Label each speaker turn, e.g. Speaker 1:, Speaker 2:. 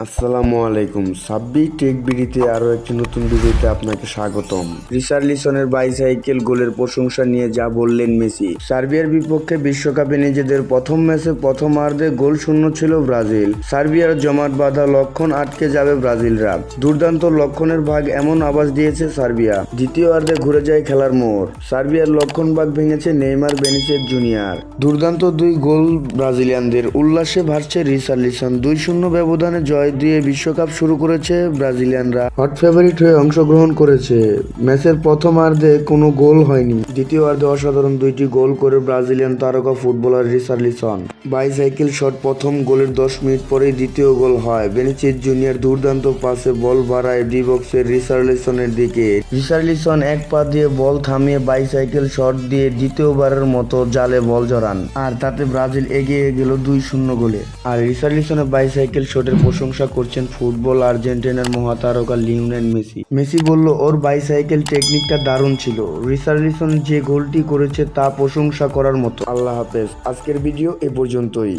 Speaker 1: আসসালামু আলাইকুম। সাব্বির টেক বিডিতে আরও একটি নতুন ভিডিওতে আপনাকে স্বাগতম। রিচার্লিসনের বাইসাইকেল গোলের প্রশংসা নিয়ে যা বললেন মেসি। সার্বিয়ার বিপক্ষে বিশ্বকাপে নিজেদের প্রথম ম্যাচে প্রথমার্ধে গোল শূন্য ছিল ব্রাজিল। সার্বিয়ার জমাট বাঁধা লক্ষণ আটকে যাবে ব্রাজিলরা। দুর্দান্ত লক্ষণের ভাগ এমন আভাস দিয়েছে সার্বিয়া। দ্বিতীয়ার্ধে ঘুরে যায় খেলার মোড়। সার্বিয়ার লক্ষণ ভাগ ভেঙেছে নেইমার বেনিসেস জুনিয়র। দুর্দান্ত দুই গোল ব্রাজিলিয়ানদের। উল্লাসে ভাসছে রিচার্লিসন। 2-0 ব্যবধানে জয় দিয়ে বিশ্বকাপ শুরু করেছে ব্রাজিলিয়ানরা। হট ফেভারিট হয়ে অংশগ্রহণ করেছে। ম্যাচের প্রথমার্ধে কোনো গোল হয়নি। দ্বিতীয়ার্ধে অসাধারণ দুইটি গোল করে ব্রাজিলিয়ান তারকা ফুটবলার রিচার্লিসন। বাইসাইকেল শট প্রথম গোলের 10 মিনিট পরেই দ্বিতীয় গোল হয়। বেনিসেস জুনিয়র দুর্দান্ত পাসে বল বাড়ায় ডি বক্সের রিচার্লিসনের দিকে। রিচার্লিসন এক পা দিয়ে বল থামিয়ে বাইসাইকেল শট দিয়ে দ্বিতীয়বারের মতো জালে বল জড়ান। আর তাতে ব্রাজিল এগিয়ে গেল 2-0 গোলে। আর রিচার্লিসনের বাইসাইকেল শটের প্রশংসা করছেন ফুটবল আর্জেন্টিনার মহাতারকা লিওনেল মেসি। মেসি বলল, ওর বাইসাইকেল টেকনিকটা দারুণ ছিল। রিচার্লিসন যে গোলটি করেছে তা প্রশংসা করার মতো। আল্লাহ হাফেজ। আজকের ভিডিও এ পর্যন্তই।